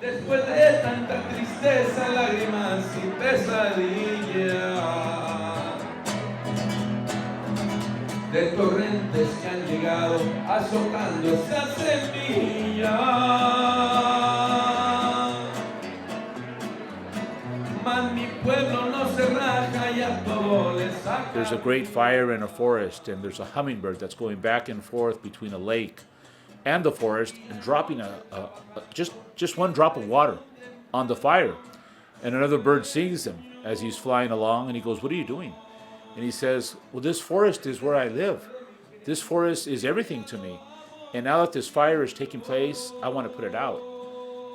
Después de tanta tristeza, lágrimas y pesadillas, de torrentes que han llegado azotando esa semilla. Mas mi pueblo no se raja y a todo le saca. There's a great fire in a forest, and there's a hummingbird that's going back and forth between a lake and the forest and dropping just one drop of water on the fire. And another bird sees him as he's flying along, and he goes, "What are you doing?" And he says, "Well, this forest is where I live. This forest is everything to me. And now that this fire is taking place, I want to put it out."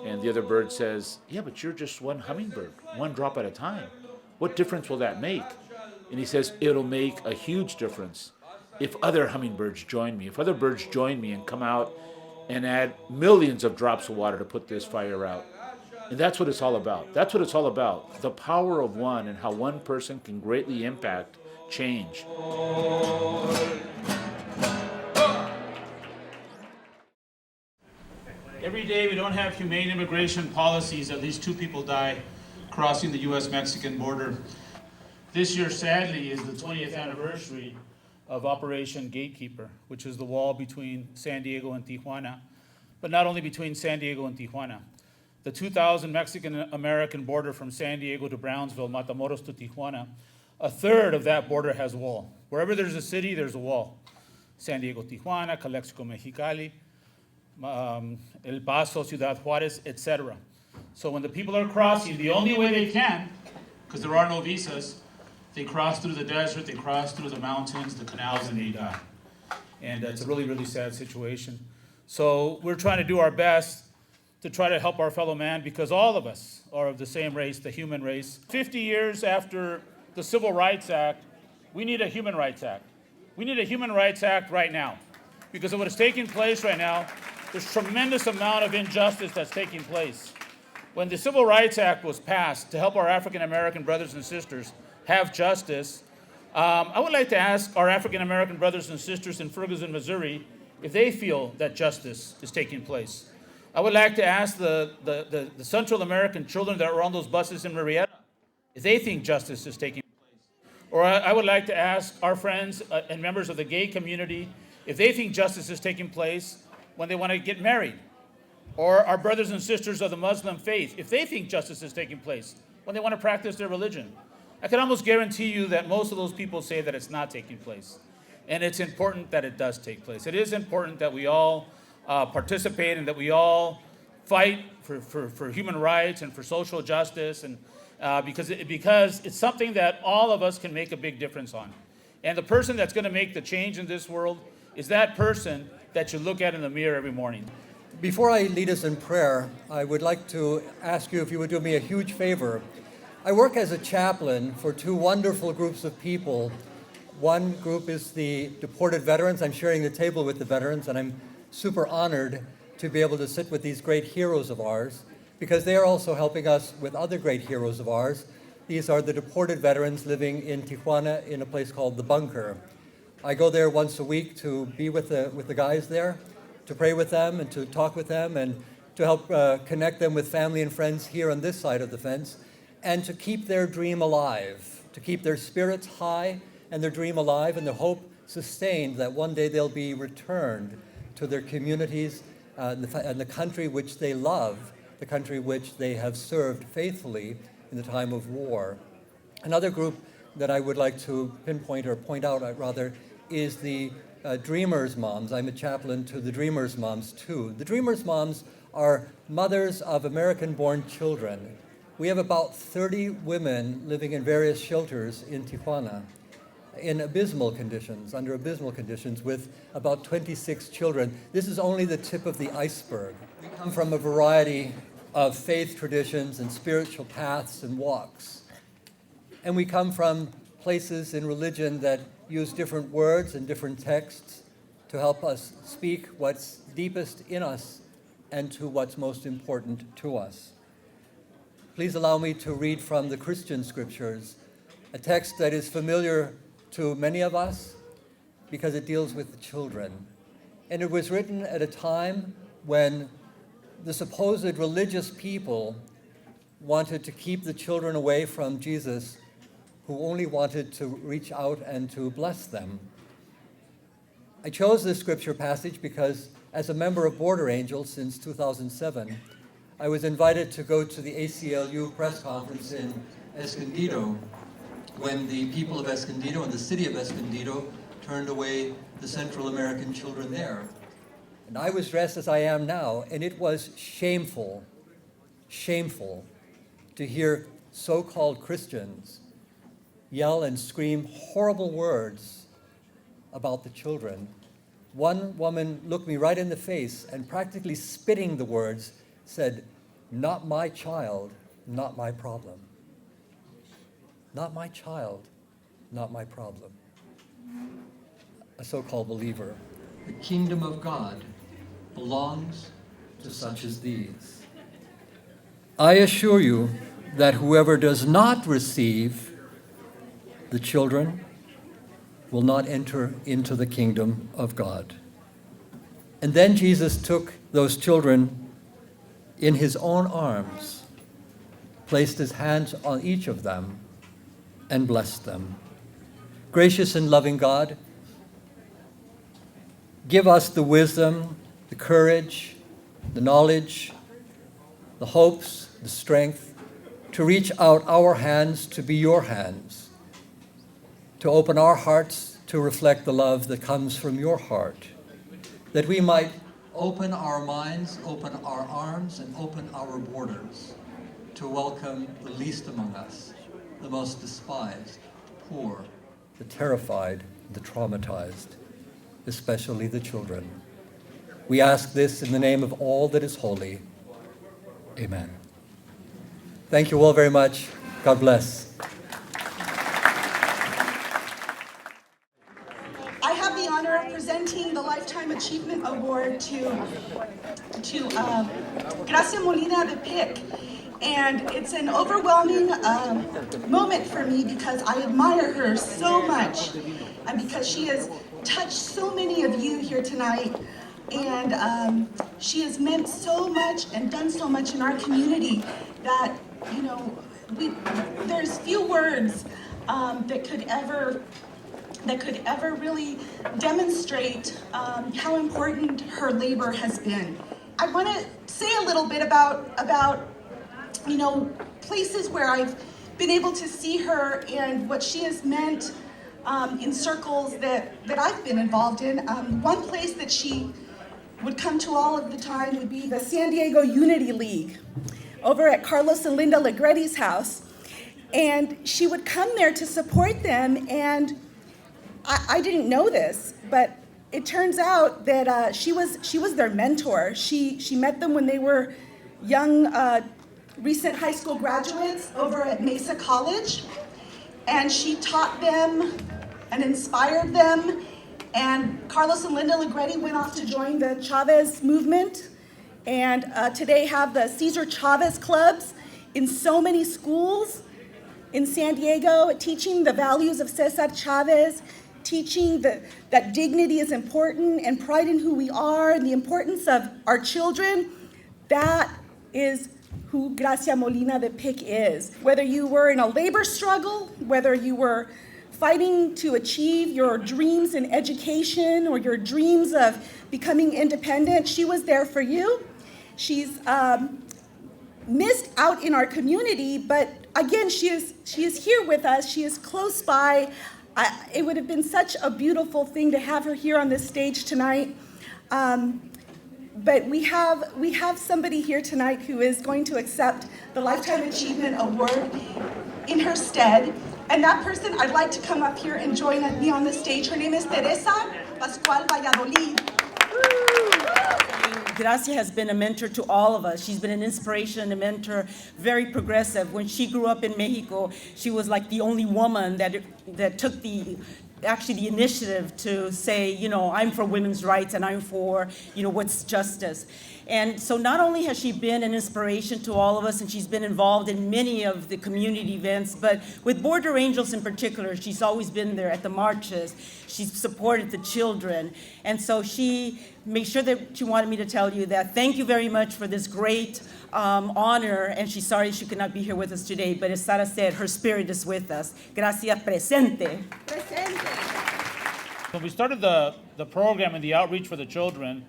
And the other bird says, "Yeah, but you're just one hummingbird, one drop at a time. What difference will that make?" And he says, "It'll make a huge difference if other hummingbirds join me, if other birds join me and come out and add millions of drops of water to put this fire out." And that's what it's all about. That's what it's all about. The power of one and how one person can greatly impact change. Every day we don't have humane immigration policies, at least 2 people die crossing the US-Mexican border. This year, sadly, is the 20th anniversary of Operation Gatekeeper, which is the wall between San Diego and Tijuana, but not only between San Diego and Tijuana. The 2,000 Mexican-American border from San Diego to Brownsville, Matamoros to Tijuana, a third of that border has a wall. Wherever there's a city, there's a wall. San Diego, Tijuana, Calexico, Mexicali, El Paso, Ciudad Juarez, etc. So when the people are crossing, the only way they can, because there are no visas, they cross through the desert, they cross through the mountains, the canals, and they die. And it's a really, really sad situation. So we're trying to do our best to try to help our fellow man, because all of us are of the same race, the human race. 50 years after the Civil Rights Act, we need a Human Rights Act. We need a Human Rights Act right now, because of what is taking place right now. There's tremendous amount of injustice that's taking place. When the Civil Rights Act was passed to help our African American brothers and sisters have justice, I would like to ask our African American brothers and sisters in Ferguson, Missouri, if they feel that justice is taking place. I would like to ask the Central American children that were on those buses in Marietta if they think justice is taking place. Or I would like to ask our friends and members of the gay community if they think justice is taking place when they want to get married. Or our brothers and sisters of the Muslim faith, if they think justice is taking place when they want to practice their religion. I can almost guarantee you that most of those people say that it's not taking place. And it's important that it does take place. It is important that we all participate and that we all fight for human rights and for social justice, and because it's something that all of us can make a big difference on. And the person that's going to make the change in this world is that person that you look at in the mirror every morning. Before I lead us in prayer, I would like to ask you if you would do me a huge favor. I work as a chaplain for 2 wonderful groups of people. One group is the deported veterans. I'm sharing the table with the veterans, and I'm super honored to be able to sit with these great heroes of ours, because they are also helping us with other great heroes of ours. These are the deported veterans living in Tijuana in a place called The Bunker. I go there once a week to be with the guys there, to pray with them and to talk with them and to help connect them with family and friends here on this side of the fence, and to keep their dream alive, to keep their spirits high and their dream alive and their hope sustained that one day they'll be returned to their communities and the country which they love, the country which they have served faithfully in the time of war. Another group that I would like to pinpoint or point out rather is the Dreamers Moms. I'm a chaplain to the Dreamers Moms too. The Dreamers Moms are mothers of American-born children. We have about 30 women living in various shelters in Tijuana in abysmal conditions, under abysmal conditions, with about 26 children. This is only the tip of the iceberg. We come from a variety of faith traditions and spiritual paths and walks. And we come from places in religion that use different words and different texts to help us speak what's deepest in us and to what's most important to us. Please allow me to read from the Christian scriptures, a text that is familiar to many of us because it deals with the children. And it was written at a time when the supposed religious people wanted to keep the children away from Jesus, who only wanted to reach out and to bless them. I chose this scripture passage because as a member of Border Angels since 2007, I was invited to go to the ACLU press conference in Escondido when the people of Escondido and the city of Escondido turned away the Central American children there. And I was dressed as I am now, and it was shameful to hear so-called Christians yell and scream horrible words about the children. One woman looked me right in the face and practically spitting the words said, "Not my child, not my problem. Not my child, not my problem." A so-called believer. The kingdom of God belongs to such as these. I assure you that whoever does not receive the children will not enter into the kingdom of God. And then Jesus took those children in his own arms, placed his hands on each of them, and blessed them. Gracious and loving God, give us the wisdom, the courage, the knowledge, the hopes, the strength to reach out our hands to be your hands, to open our hearts to reflect the love that comes from your heart, that we might open our minds, open our arms, and open our borders to welcome the least among us, the most despised, poor, the terrified, the traumatized, especially the children. We ask this in the name of all that is holy. Amen. Thank you all very much. God bless. I have the honor of presenting the Lifetime Achievement Award to Gracia Molina de Pic. And it's an overwhelming moment for me because I admire her so much and because she has touched so many of you here tonight. And she has meant so much and done so much in our community that, you know, there's few words that could ever really demonstrate how important her labor has been. I want to say a little bit about you know, places where I've been able to see her and what she has meant in circles that I've been involved in. One place that she would come to all of the time would be the San Diego Unity League over at Carlos and Linda Legretti's house. And she would come there to support them, and I didn't know this, but it turns out that she was their mentor. She met them when they were young, recent high school graduates over at Mesa College, and she taught them and inspired them. And Carlos and Linda Legretti went off to join the Chavez movement, and today have the Cesar Chavez clubs in so many schools in San Diego, teaching the values of Cesar Chavez, teaching that dignity is important and pride in who we are and the importance of our children. That is who Gracia Molina de Pic is. Whether you were in a labor struggle, whether you were fighting to achieve your dreams in education or your dreams of becoming independent, she was there for you. She's missed out in our community, but again, she is here with us. She is close by. It would have been such a beautiful thing to have her here on this stage tonight. But we have somebody here tonight who is going to accept the Lifetime Achievement Award in her stead. And that person, I'd like to come up here and join me on the stage. Her name is Teresa Pascual Valladolid. Gracia has been a mentor to all of us. She's been an inspiration, a mentor, very progressive. When she grew up in Mexico, she was like the only woman that took the initiative to say, you know, I'm for women's rights and I'm for, you know, what's justice. And so not only has she been an inspiration to all of us, and she's been involved in many of the community events, but with Border Angels in particular, she's always been there at the marches. She's supported the children. And so she made sure that she wanted me to tell you that thank you very much for this great honor, and she's sorry she could not be here with us today, but as Sara said, her spirit is with us. Gracias, presente. When we started the program and the outreach for the children,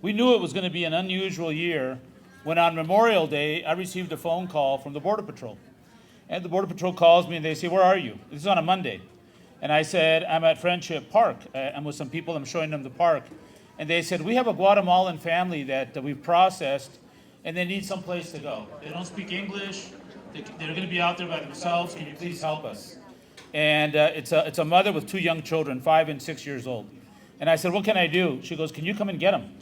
we knew it was going to be an unusual year when on Memorial Day, I received a phone call from the Border Patrol. And the Border Patrol calls me and they say, "Where are you?" This is on a Monday. And I said, "I'm at Friendship Park. I'm with some people, I'm showing them the park." And they said, "We have a Guatemalan family that we've processed and they need some place to go. They don't speak English. They're going to be out there by themselves. Can you please help us?" And it's a mother with 2 young children, 5 and 6 years old. And I said, "What can I do?" She goes, "Can you come and get them?"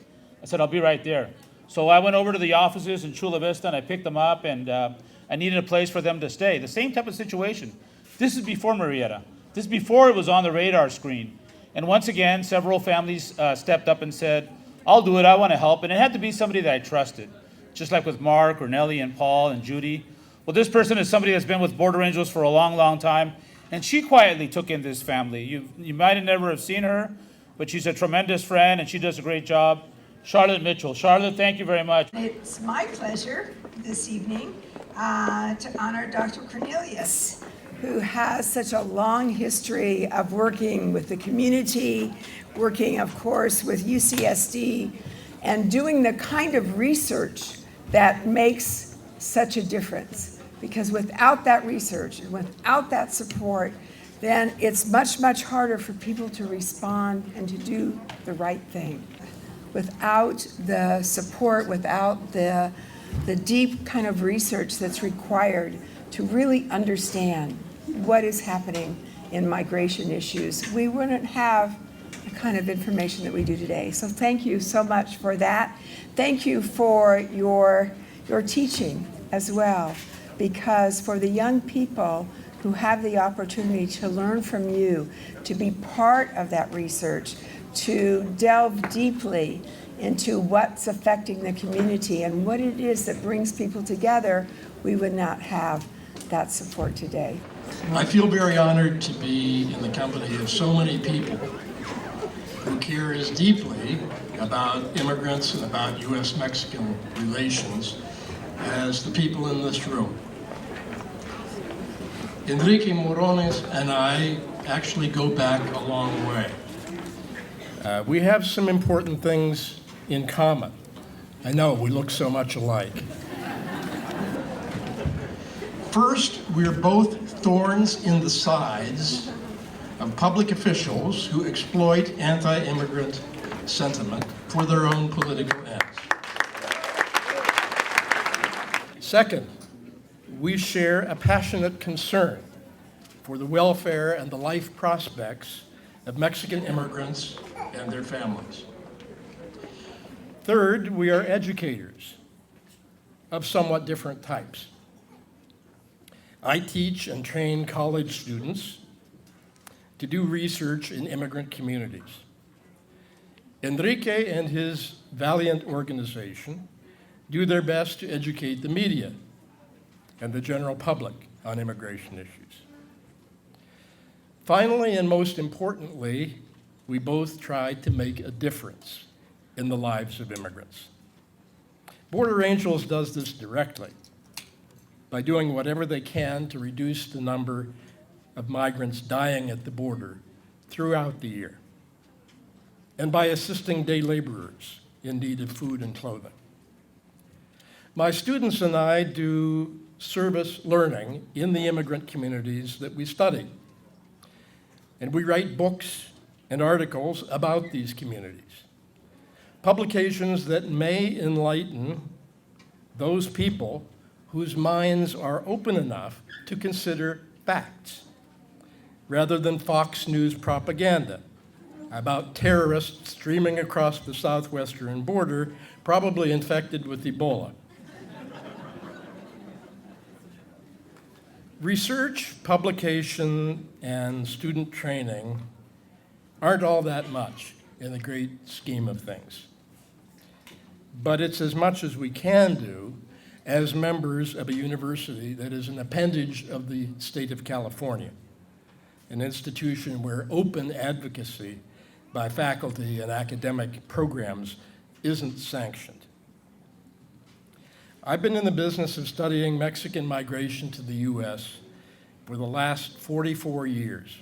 I said, "I'll be right there." So I went over to the offices in Chula Vista and I picked them up, and I needed a place for them to stay. The same type of situation. This is before Marietta. This is before it was on the radar screen. And once again, several families stepped up and said, "I'll do it, I want to help." And it had to be somebody that I trusted, just like with Mark or Nellie and Paul and Judy. Well, this person is somebody that's been with Border Angels for a long, long time, and she quietly took in this family. You might have never have seen her, but she's a tremendous friend and she does a great job. Charlotte Mitchell. Charlotte, thank you very much. It's my pleasure this evening to honor Dr. Cornelius, who has such a long history of working with the community, working, of course, with UCSD, and doing the kind of research that makes such a difference. Because without that research, and without that support, then it's much, much harder for people to respond and to do the right thing. Without the support, without the deep kind of research that's required to really understand what is happening in migration issues, we wouldn't have the kind of information that we do today. So thank you so much for that. Thank you for your teaching as well, because for the young people who have the opportunity to learn from you, to be part of that research, to delve deeply into what's affecting the community and what it is that brings people together, we would not have that support today. I feel very honored to be in the company of so many people who care as deeply about immigrants and about U.S.-Mexican relations as the people in this room. Enrique Morones and I actually go back a long way. We have some important things in common. I know, we look so much alike. First, we're both thorns in the sides of public officials who exploit anti-immigrant sentiment for their own political ends. Second, we share a passionate concern for the welfare and the life prospects of Mexican immigrants and their families. Third, we are educators of somewhat different types. I teach and train college students to do research in immigrant communities. Enrique and his valiant organization do their best to educate the media and the general public on immigration issues. Finally, and most importantly, we both try to make a difference in the lives of immigrants. Border Angels does this directly by doing whatever they can to reduce the number of migrants dying at the border throughout the year, and by assisting day laborers in need of food and clothing. My students and I do service learning in the immigrant communities that we study, and we write books and articles about these communities, publications that may enlighten those people whose minds are open enough to consider facts, rather than Fox News propaganda about terrorists streaming across the southwestern border, probably infected with Ebola. Research, publication, and student training aren't all that much in the great scheme of things. but it's as much as we can do as members of a university that is an appendage of the state of California, an institution where open advocacy by faculty and academic programs isn't sanctioned. I've been in the business of studying Mexican migration to the U.S. for the last 44 years.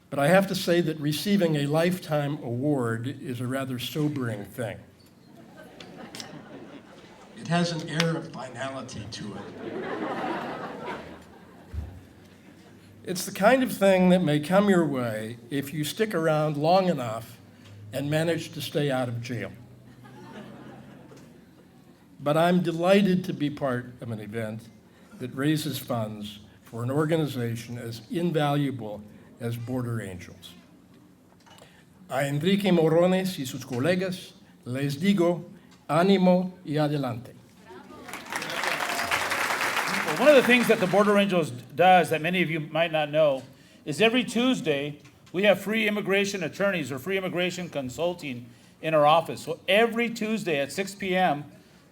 But I have to say that receiving a lifetime award is a rather sobering thing. It has an air of finality to it. It's the kind of thing that may come your way if you stick around long enough and manage to stay out of jail. But I'm delighted to be part of an event that raises funds for an organization as invaluable as Border Angels. A Enrique Morones y sus colegas les digo, ánimo y adelante. Well, one of the things that the Border Angels does that many of you might not know is every Tuesday we have free immigration attorneys or free immigration consulting in our office. So every Tuesday at 6 p.m.,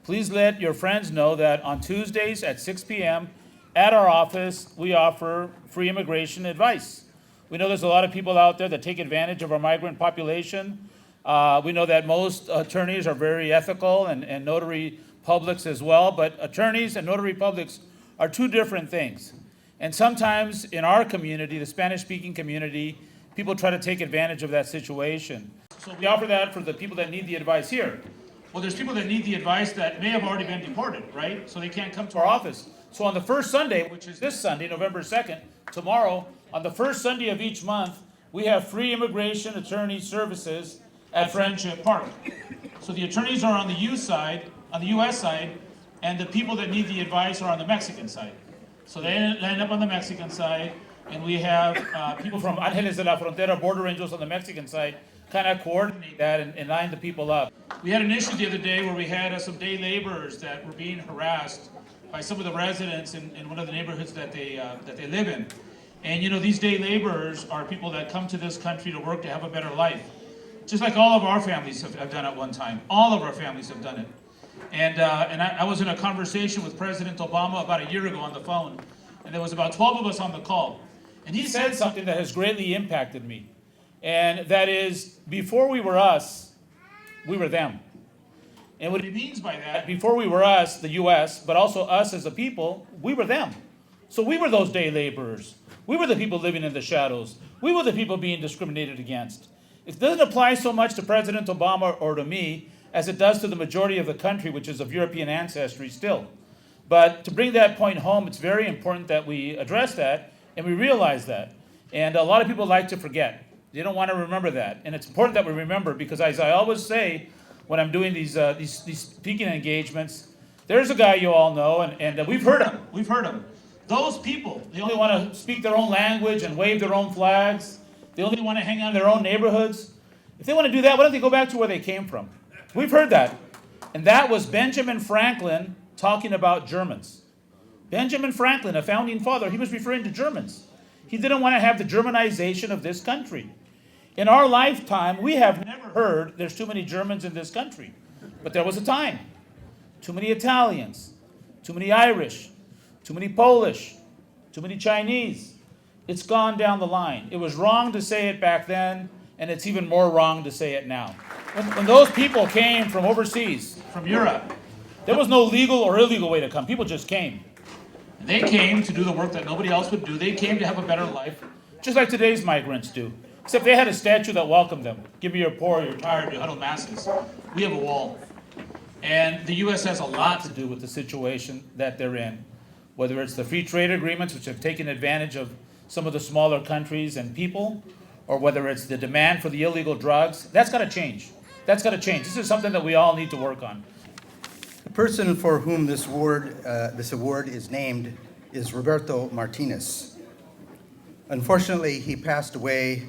please let your friends know that on Tuesdays at 6 p.m. at our office, we offer free immigration advice. We know there's a lot of people out there that take advantage of our migrant population. We know that most attorneys are very ethical and notary publics as well, but attorneys and notary publics are two different things. And sometimes in our community, the Spanish-speaking community, people try to take advantage of that situation. So we offer that for the people that need the advice here. Well, there's people that need the advice that may have already been deported, right? So they can't come to our office. So on the first Sunday, which is this Sunday, November 2nd, tomorrow, on the first Sunday of each month, we have free immigration attorney services at Friendship Park. So the attorneys are on the U side, on the U.S. side, and the people that need the advice are on the Mexican side. So they end up on the Mexican side, and we have people from Angeles de la Frontera, Border Angels on the Mexican side, kind of coordinate that and line the people up. We had an issue the other day where we had some day laborers that were being harassed by some of the residents in one of the neighborhoods that they live in. And you know, these day laborers are people that come to this country to work to have a better life. Just like all of our families have done at one time. All of our families have done it. And I was in a conversation with President Obama about a year ago on the phone, and there was about 12 of us on the call. And he said something that has greatly impacted me. And that is, before we were us, we were them. And what he means by that, before we were us, the U.S., but also us as a people, we were them. So we were those day laborers. We were the people living in the shadows. We were the people being discriminated against. It doesn't apply so much to President Obama or to me as it does to the majority of the country, which is of European ancestry still. But to bring that point home, it's very important that we address that and we realize that. And a lot of people like to forget. They don't want to remember that. And it's important that we remember because, as I always say when I'm doing these speaking engagements, there's a guy you all know, and we've heard him. We've heard him. Those people, they only want to speak their own language and wave their own flags. They only want to hang out in their own neighborhoods. If they want to do that, why don't they go back to where they came from? We've heard that. And that was Benjamin Franklin talking about Germans. Benjamin Franklin, a founding father, he was referring to Germans. He didn't want to have the Germanization of this country. In our lifetime, we have never heard there's too many Germans in this country. But there was a time. Too many Italians, too many Irish, too many Polish, too many Chinese. It's gone down the line. It was wrong to say it back then, and it's even more wrong to say it now. When those people came from overseas, from Europe, there was no legal or illegal way to come. People just came. And they came to do the work that nobody else would do. They came to have a better life, just like today's migrants do. Except they had a statue that welcomed them. Give me your poor, your tired, your huddled masses. We have a wall. And the U.S. has a lot to do with the situation that they're in. Whether it's the free trade agreements, which have taken advantage of some of the smaller countries and people, or whether it's the demand for the illegal drugs, that's got to change. That's got to change. This is something that we all need to work on. The person for whom this award is named is Roberto Martinez. Unfortunately, he passed away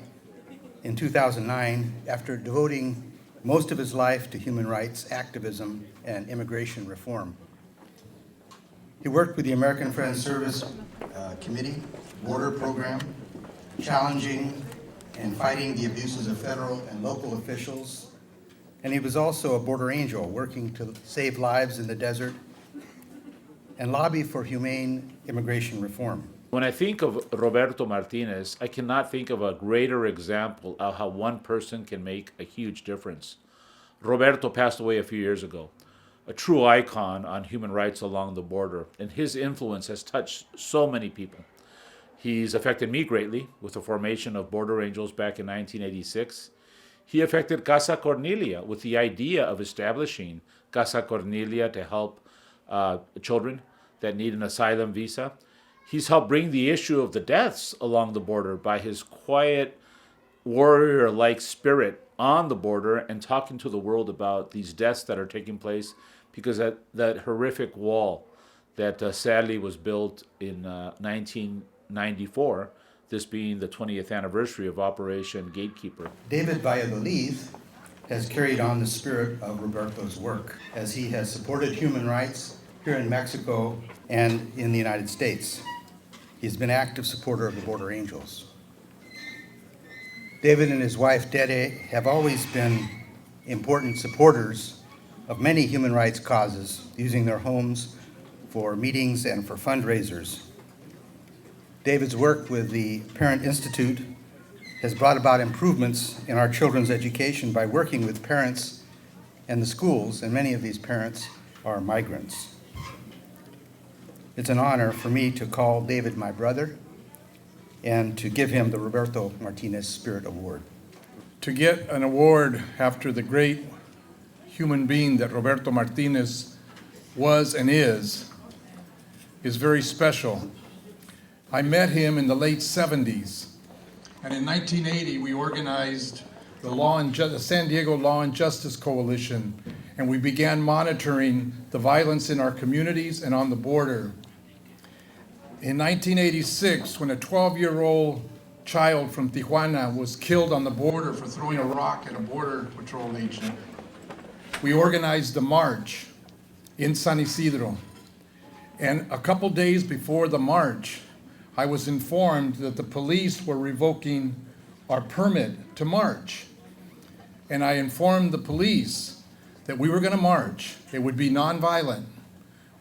in 2009 after devoting most of his life to human rights activism and immigration reform. He worked with the American Friends Service Committee Border Program, challenging and fighting the abuses of federal and local officials and he was also a border angel working to save lives in the desert and lobby for humane immigration reform. When I think of Roberto Martinez, I cannot think of a greater example of how one person can make a huge difference. Roberto passed away a few years ago, a true icon on human rights along the border, and his influence has touched so many people. He's affected me greatly with the formation of Border Angels back in 1986. He affected Casa Cornelia with the idea of establishing Casa Cornelia to help children that need an asylum visa. He's helped bring the issue of the deaths along the border by his quiet, warrior-like spirit on the border and talking to the world about these deaths that are taking place because that horrific wall that sadly was built in 1994, this being the 20th anniversary of Operation Gatekeeper. David Valladolid has carried on the spirit of Roberto's work as he has supported human rights here in Mexico and in the United States. He's been an active supporter of the Border Angels. David and his wife, Dede, have always been important supporters of many human rights causes, using their homes for meetings and for fundraisers. David's work with the Parent Institute has brought about improvements in our children's education by working with parents and the schools, and many of these parents are migrants. It's an honor for me to call David my brother and to give him the Roberto Martinez Spirit Award. To get an award after the great human being that Roberto Martinez was and is very special. I met him in the late 70s, and in 1980 we organized the San Diego Law and Justice Coalition, and we began monitoring the violence in our communities and on the border. In 1986, when a 12-year-old child from Tijuana was killed on the border for throwing a rock at a border patrol agent, we organized a march in San Isidro. And a couple days before the march, I was informed that the police were revoking our permit to march. And I informed the police that we were going to march. It would be nonviolent.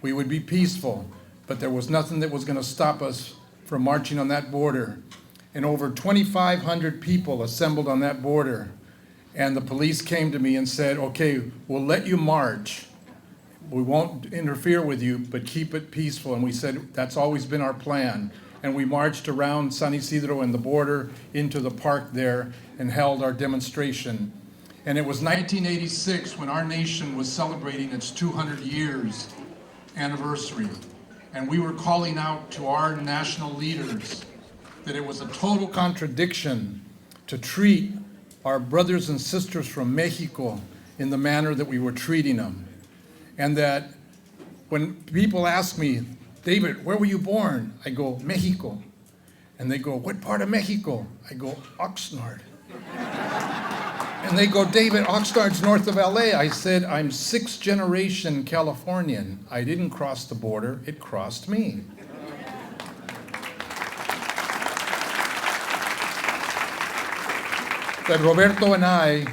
We would be peaceful. But there was nothing that was going to stop us from marching on that border. And over 2,500 people assembled on that border. And the police came to me and said, okay, we'll let you march. We won't interfere with you, but keep it peaceful. And we said, that's always been our plan. And we marched around San Isidro and the border into the park there and held our demonstration. And it was 1986 when our nation was celebrating its 200 years anniversary. And we were calling out to our national leaders that it was a total contradiction to treat our brothers and sisters from Mexico in the manner that we were treating them. And that when people ask me, David, where were you born? I go, Mexico. And they go, what part of Mexico? I go, Oxnard. And they go, David, Oxnard's north of LA. I said, I'm 6th generation Californian. I didn't cross the border, it crossed me. That Roberto and I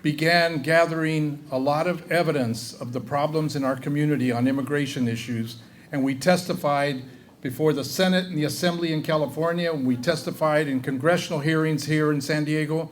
began gathering a lot of evidence of the problems in our community on immigration issues, and we testified before the Senate and the Assembly in California, and we testified in congressional hearings here in San Diego,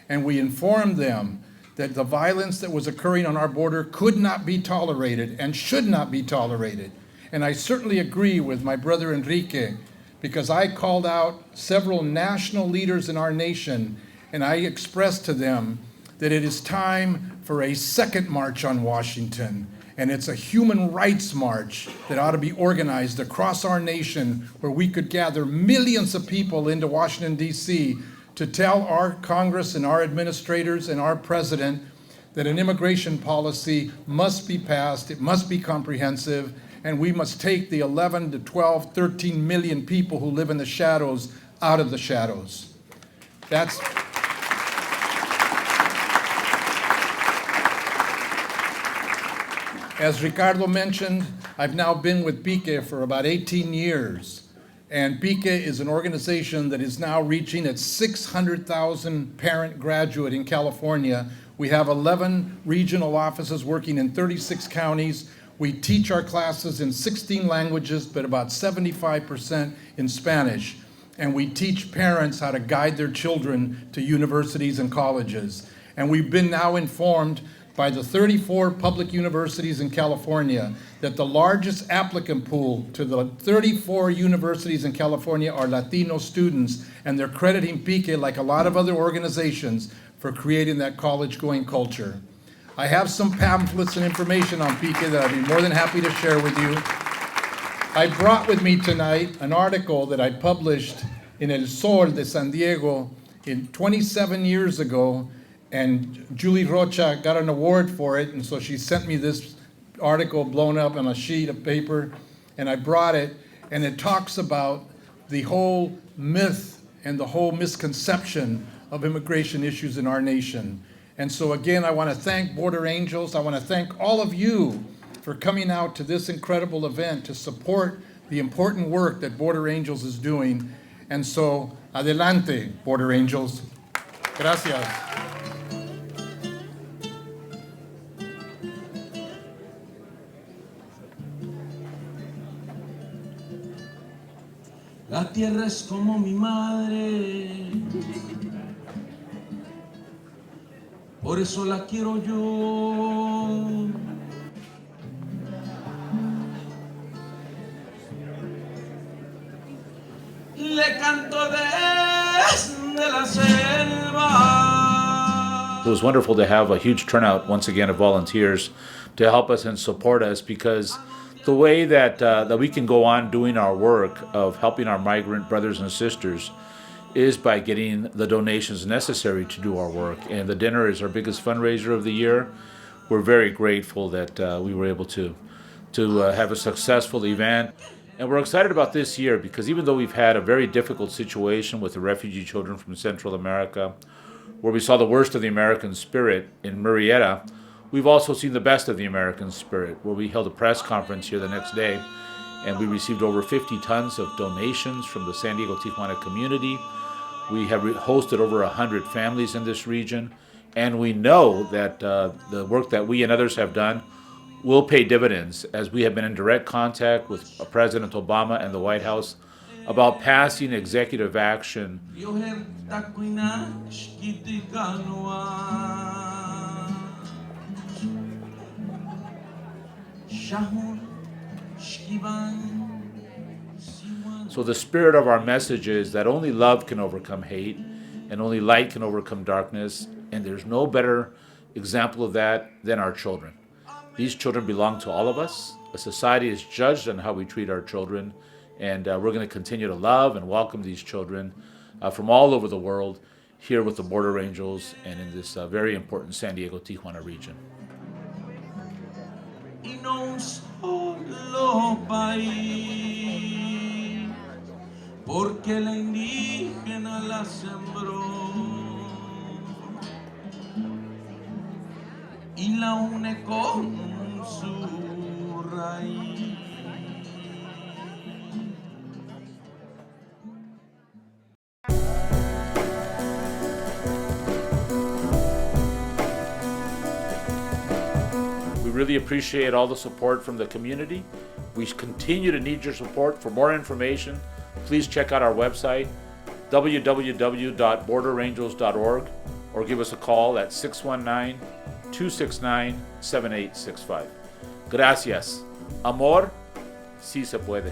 and we informed them that the violence that was occurring on our border could not be tolerated and should not be tolerated. And I certainly agree with my brother Enrique, because I called out several national leaders in our nation, and I expressed to them that it is time for a second march on Washington. And it's a human rights march that ought to be organized across our nation, where we could gather millions of people into Washington, D.C. to tell our Congress and our administrators and our president that an immigration policy must be passed, it must be comprehensive, and we must take the 11 to 12, 13 million people who live in the shadows out of the shadows. As Ricardo mentioned, I've now been with PIQUE for about 18 years. And PIQUE is an organization that is now reaching its 600,000 parent graduate in California We have 11 regional offices working in 36 counties. We teach our classes in 16 languages, but about 75% in Spanish. And we teach parents how to guide their children to universities and colleges. And we've been now informed by the 34 public universities in California that the largest applicant pool to the 34 universities in California are Latino students, and they're crediting PIQUE, like a lot of other organizations, for creating that college-going culture. I have some pamphlets and information on PIQUE that I'd be more than happy to share with you. I brought with me tonight an article that I published in El Sol de San Diego 27 years ago, and Julie Rocha got an award for it, and so she sent me this article blown up on a sheet of paper, and I brought it, and it talks about the whole myth and the whole misconception of immigration issues in our nation. And so again, I want to thank Border Angels. I want to thank all of you for coming out to this incredible event to support the important work that Border Angels is doing. And so, adelante, Border Angels. Gracias. La tierra es como mi madre, por eso la quiero yo. Le canto desde la selva. It was wonderful to have a huge turnout once again of volunteers to help us and support us, because the way that we can go on doing our work of helping our migrant brothers and sisters is by getting the donations necessary to do our work. And the dinner is our biggest fundraiser of the year. We're very grateful that we were able to have a successful event. And we're excited about this year because even though we've had a very difficult situation with the refugee children from Central America, where we saw the worst of the American spirit in Murrieta, we've also seen the best of the American spirit, where we held a press conference here the next day, and we received over 50 tons of donations from the San Diego Tijuana community. We have hosted over 100 families in this region, and we know that the work that we and others have done will pay dividends, as we have been in direct contact with President Obama and the White House about passing executive action So the spirit of our message is that only love can overcome hate, and only light can overcome darkness, and there's no better example of that than our children. These children belong to all of us. A society is judged on how we treat our children, and we're going to continue to love and welcome these children from all over the world here with the Border Angels and in this very important San Diego-Tijuana region. Y no un solo país, porque la indígena la sembró y la une con su raíz. We really appreciate all the support from the community. We continue to need your support. For more information, please check out our website, www.borderangels.org, or give us a call at 619-269-7865. Gracias. Amor, sí se puede.